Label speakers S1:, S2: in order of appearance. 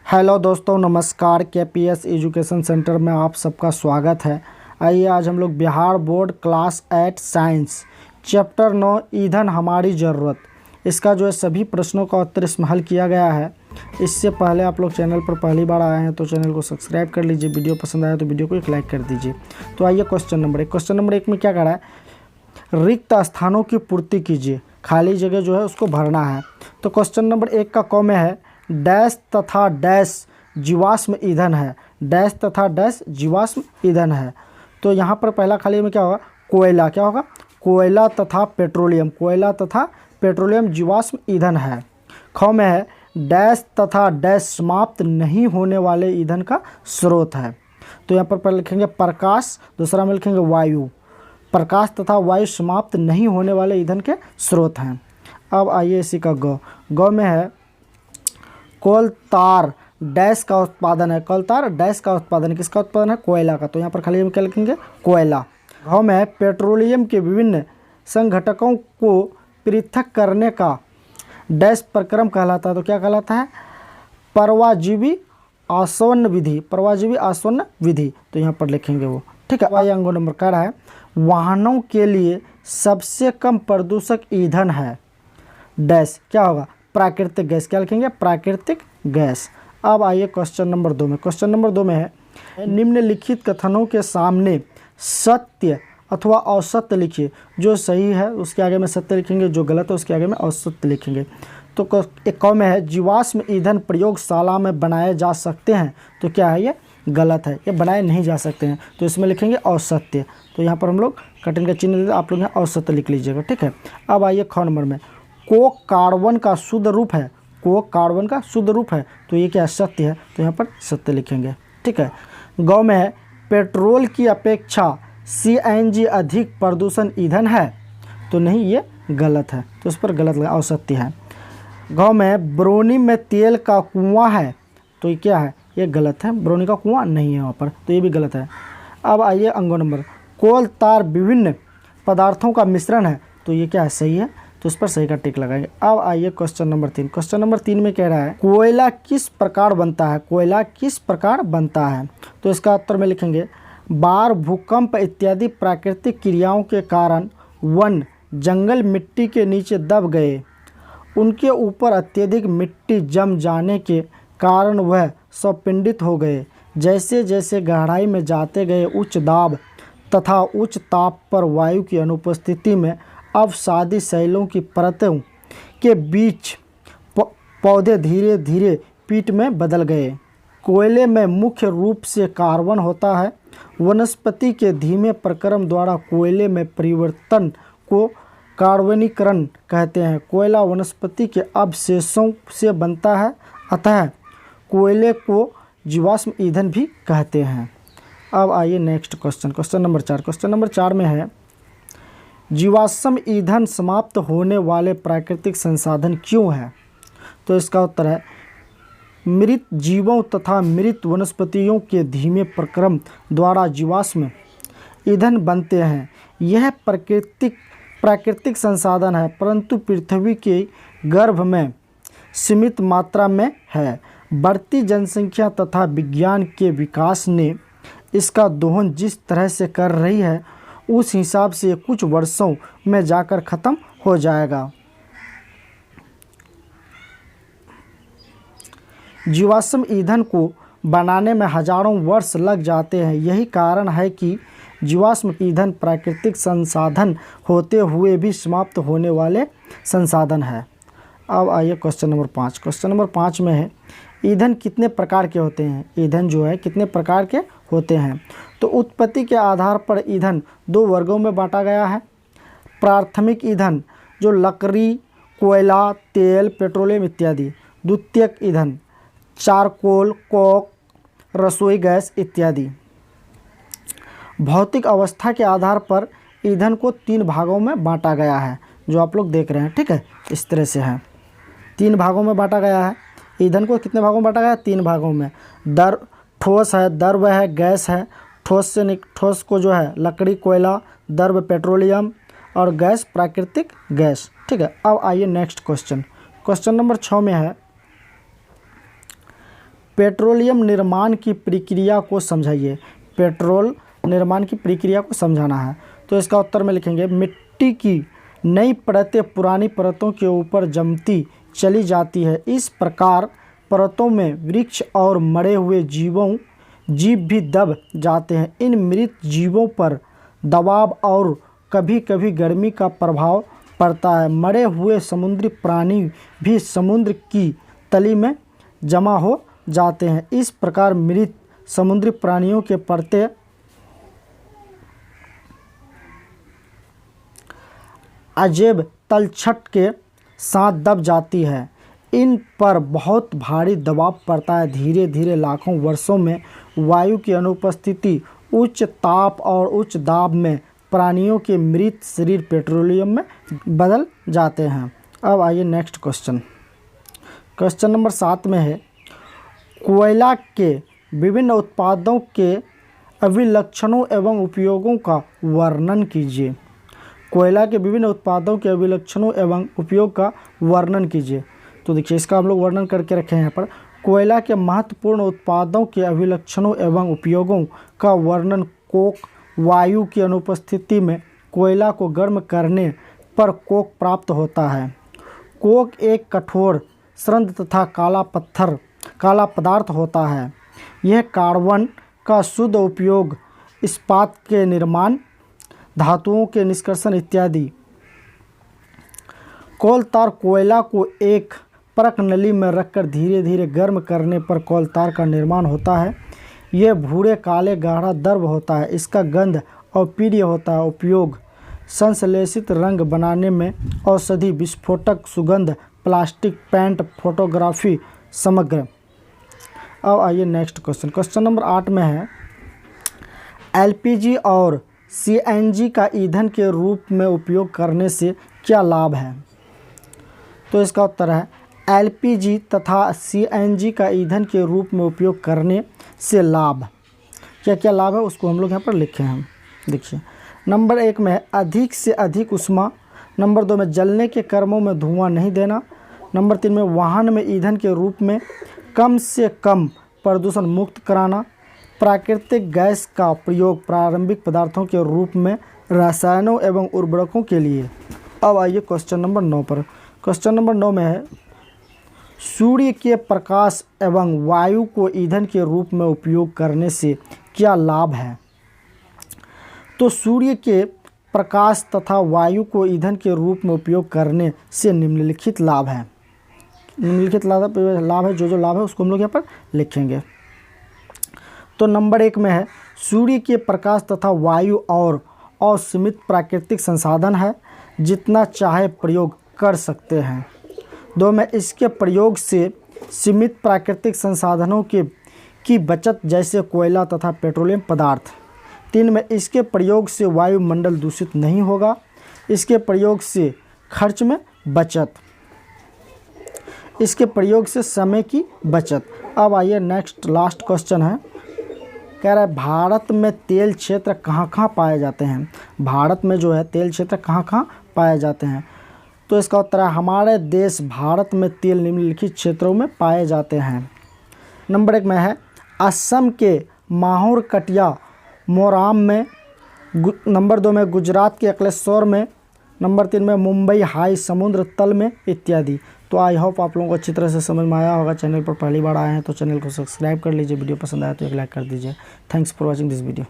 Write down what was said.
S1: Hello दोस्तों, नमस्कार। KPS education centre में आप सबका स्वागत है। आइए आज हम लोग Bihar board class 8 science chapter 9 ईंधन हमारी ज़रूरत, इसका जो है सभी प्रश्नों का उत्तर इसमें हल किया गया है। इससे पहले आप लोग चैनल पर पहली बार आए हैं तो चैनल को सब्सक्राइब कर लीजिए। वीडियो पसंद आया तो वीडियो को एक लाइक कर दीजिए। तो आइए क्वेश्चन नंबर एक में क्या कह रहा है, रिक्त स्थानों की पूर्ति कीजिए। खाली जगह जो है उसको भरना है। तो क्वेश्चन नंबर 1 का कॉ में है डैश तथा डैश जीवाश्म ईंधन है। डैश तथा डैश जीवाश्म ईंधन है। तो यहाँ पर पहला खाली में क्या होगा, कोयला। क्या होगा, कोयला तथा पेट्रोलियम। कोयला तथा पेट्रोलियम जीवाश्म ईंधन है। ख में है डैश तथा डैश समाप्त नहीं होने वाले ईंधन का स्रोत है। तो यहाँ पर पहले लिखेंगे प्रकाश, दूसरा में लिखेंगे वायु। प्रकाश तथा वायु समाप्त नहीं होने वाले ईंधन के स्रोत हैं। अब आइए इसी का ग में है कोल तार डैश का उत्पादन है। कोल तार डैश का उत्पादन है। किसका उत्पादन है, कोयला का। तो यहाँ पर खाली हम क्या लिखेंगे, कोयला। घ में है पेट्रोलियम के विभिन्न संघटकों को पृथक करने का डैश प्रक्रम कहलाता है। तो क्या कहलाता है, परवाजीवी आसवन विधि। परवाजीवी आसवन विधि। तो यहाँ पर लिखेंगे वो, ठीक है। वाई अंगो नंबर कह रहा है वाहनों के लिए सबसे कम प्रदूषक ईंधन है डैश। क्या होगा, प्राकृतिक गैस। क्या लिखेंगे, प्राकृतिक गैस। अब आइए क्वेश्चन नंबर 2 में। क्वेश्चन नंबर 2 में है निम्नलिखित कथनों के सामने सत्य अथवा असत्य लिखिए। जो सही है उसके आगे में सत्य लिखेंगे, जो गलत है उसके आगे में असत्य लिखेंगे। तो एक कॉ में है जीवाश्म ईंधन प्रयोगशाला में बनाए जा सकते हैं। तो क्या है, ये गलत है, ये बनाए नहीं जा सकते हैं। तो इसमें लिखेंगे असत्य। तो यहाँ पर हम लोग कठिन का चिन्ह देते, आप लोग यहाँ असत्य लिख लीजिएगा, ठीक है। अब आइए ख नंबर में कोक कार्बन का शुद्ध रूप है। कोक कार्बन का शुद्ध रूप है। तो ये क्या, सत्य है। तो यहाँ पर सत्य लिखेंगे, ठीक है। गौ में है पेट्रोल की अपेक्षा सीएनजी अधिक प्रदूषण ईंधन है। तो नहीं, ये गलत है। तो इस पर गलत लगा, असत्य है। गौ में ब्रोनी में तेल का कुआं है। तो ये क्या है, ये गलत है। ब्रोनी का कुआं नहीं है वहाँ पर, तो ये भी गलत है। अब आइए अंगो नंबर कोल तार विभिन्न पदार्थों का मिश्रण है। तो ये क्या है, सही है। तो इस पर सही का टिक लगाएंगे। अब आइए क्वेश्चन नंबर 3। क्वेश्चन नंबर 3 में कह रहा है कोयला किस प्रकार बनता है। कोयला किस प्रकार बनता है। तो इसका उत्तर में लिखेंगे बाढ़, भूकंप इत्यादि प्राकृतिक क्रियाओं के कारण वन जंगल मिट्टी के नीचे दब गए। उनके ऊपर अत्यधिक मिट्टी जम जाने के कारण वह स्वपिंडित हो गए। जैसे जैसे गहराई में जाते गए उच्च दाब तथा उच्च ताप पर वायु की अनुपस्थिति में अवसादी शैलों की परतों के बीच पौधे धीरे धीरे पीट में बदल गए। कोयले में मुख्य रूप से कार्बन होता है। वनस्पति के धीमे प्रक्रम द्वारा कोयले में परिवर्तन को कार्बनीकरण कहते हैं। कोयला वनस्पति के अवशेषों से बनता है, अतः कोयले को जीवाश्म ईंधन भी कहते हैं। अब आइए next question, question number 4। Question number 4 में है जीवाश्म ईंधन समाप्त होने वाले प्राकृतिक संसाधन क्यों है। तो इसका उत्तर है मृत जीवों तथा मृत वनस्पतियों के धीमे प्रक्रम द्वारा जीवाश्म ईंधन बनते हैं। यह प्राकृतिक संसाधन है, परंतु पृथ्वी के गर्भ में सीमित मात्रा में है। बढ़ती जनसंख्या तथा विज्ञान के विकास ने इसका दोहन जिस तरह से कर रही है उस हिसाब से कुछ वर्षों में जाकर ख़त्म हो जाएगा। जीवाश्म ईंधन को बनाने में हजारों वर्ष लग जाते हैं। यही कारण है कि जीवाश्म ईंधन प्राकृतिक संसाधन होते हुए भी समाप्त होने वाले संसाधन है। अब आइए क्वेश्चन नंबर 5। क्वेश्चन नंबर 5 में है ईंधन कितने प्रकार के होते हैं। ईंधन जो है कितने प्रकार के होते हैं। तो उत्पत्ति के आधार पर ईंधन 2 वर्गों में बांटा गया है। प्राथमिक ईंधन जो लकड़ी, कोयला, तेल, पेट्रोलियम इत्यादि। द्वितीयक ईंधन चारकोल, कोक, रसोई गैस इत्यादि। भौतिक अवस्था के आधार पर ईंधन को 3 भागों में बांटा गया है, जो आप लोग देख रहे हैं, ठीक है। इस तरह से है, 3 भागों में बांटा गया है। ईंधन को कितने भागों में बांटा गया है, 3 भागों में। ठोस है, द्रव है, गैस है। ठोस को जो है लकड़ी, कोयला, द्रव पेट्रोलियम और गैस प्राकृतिक गैस, ठीक है। अब आइए नेक्स्ट क्वेश्चन। क्वेश्चन नंबर 6 में है पेट्रोलियम निर्माण की प्रक्रिया को समझाइए। पेट्रोल निर्माण की प्रक्रिया को समझाना है। तो इसका उत्तर में लिखेंगे मिट्टी की नई परतें पुरानी परतों के ऊपर जमती चली जाती है। इस प्रकार परतों में वृक्ष और मरे हुए जीव भी दब जाते हैं। इन मृत जीवों पर दबाव और कभी कभी गर्मी का प्रभाव पड़ता है। मरे हुए समुद्री प्राणी भी समुद्र की तली में जमा हो जाते हैं। इस प्रकार मृत समुद्री प्राणियों के परतें अजैब तलछट के साथ दब जाती है। इन पर बहुत भारी दबाव पड़ता है। धीरे धीरे लाखों वर्षों में वायु की अनुपस्थिति, उच्च ताप और उच्च दाब में प्राणियों के मृत शरीर पेट्रोलियम में बदल जाते हैं। अब आइए नेक्स्ट क्वेश्चन। क्वेश्चन नंबर 7 में है, कोयला के विभिन्न उत्पादों के अभिलक्षणों एवं उपयोगों का वर्णन कीजिए। कोयला के विभिन्न उत्पादों के अभिलक्षणों एवं उपयोग का वर्णन कीजिए। तो देखिए इसका हम लोग वर्णन करके रखे हैं यहाँ पर। कोयला के महत्वपूर्ण उत्पादों के अभिलक्षणों एवं उपयोगों का वर्णन। कोक, वायु की अनुपस्थिति में कोयला को गर्म करने पर कोक प्राप्त होता है। कोक एक कठोर श्रृंग तथा काला पदार्थ होता है। यह कार्बन का शुद्ध उपयोग, इस्पात के निर्माण, धातुओं के निष्कर्षण इत्यादि। कोलतार कोयला को एक परख नली में रखकर धीरे धीरे गर्म करने पर कोलतार का निर्माण होता है। यह भूरे काले गाढ़ा द्रव होता है। इसका गंध अप्रिय होता है। उपयोग संश्लेषित रंग बनाने में, औषधि, विस्फोटक, सुगंध, प्लास्टिक, पेंट, फोटोग्राफी समग्र। अब आइए नेक्स्ट क्वेश्चन। क्वेश्चन नंबर 8 में है, एलपीजी और सीएनजी का ईंधन के रूप में उपयोग करने से क्या लाभ है। तो इसका उत्तर है एलपीजी तथा सीएनजी का ईंधन के रूप में उपयोग करने से लाभ। क्या क्या लाभ है उसको हम लोग यहाँ पर लिखे हैं। देखिए नंबर 1 में है अधिक से अधिक ऊष्मा। नंबर 2 में जलने के कर्मों में धुआं नहीं देना। नंबर 3 में वाहन में ईंधन के रूप में कम से कम प्रदूषण मुक्त कराना। प्राकृतिक गैस का प्रयोग प्रारंभिक पदार्थों के रूप में रसायनों एवं उर्वरकों के लिए। अब आइए क्वेश्चन नंबर 9 पर। क्वेश्चन नंबर 9 में है, सूर्य के प्रकाश एवं वायु को ईंधन के रूप में उपयोग करने से क्या लाभ है। तो सूर्य के प्रकाश तथा वायु को ईंधन के रूप में उपयोग करने से निम्नलिखित लाभ है। निम्नलिखित लाभ है, जो लाभ है उसको हम लोग यहाँ पर लिखेंगे। तो नंबर 1 में है, सूर्य के प्रकाश तथा वायु और असीमित प्राकृतिक संसाधन है, जितना चाहे प्रयोग कर सकते हैं। 2 में इसके प्रयोग से सीमित प्राकृतिक संसाधनों की बचत, जैसे कोयला तथा पेट्रोलियम पदार्थ। 3 में इसके प्रयोग से वायुमंडल दूषित नहीं होगा। इसके प्रयोग से खर्च में बचत। इसके प्रयोग से समय की बचत। अब आइए नेक्स्ट लास्ट क्वेश्चन है, कह रहा है भारत में तेल क्षेत्र कहाँ कहाँ पाए जाते हैं। भारत में जो है तेल क्षेत्र कहाँ कहाँ पाए जाते हैं। तो इसका उत्तर है हमारे देश भारत में तेल निम्नलिखित क्षेत्रों में पाए जाते हैं। नंबर 1 में है असम के माहौर कटिया मोराम में। नंबर 2 में गुजरात के अकलेश्वर में। नंबर 3 में मुंबई हाई समुद्र तल में इत्यादि। तो आई होप आप लोगों को अच्छी तरह से समझ में आया होगा। चैनल पर पहली बार आए हैं तो चैनल को सब्सक्राइब कर लीजिए। वीडियो पसंद आया तो एक लाइक कर दीजिए। Thanks for watching this video.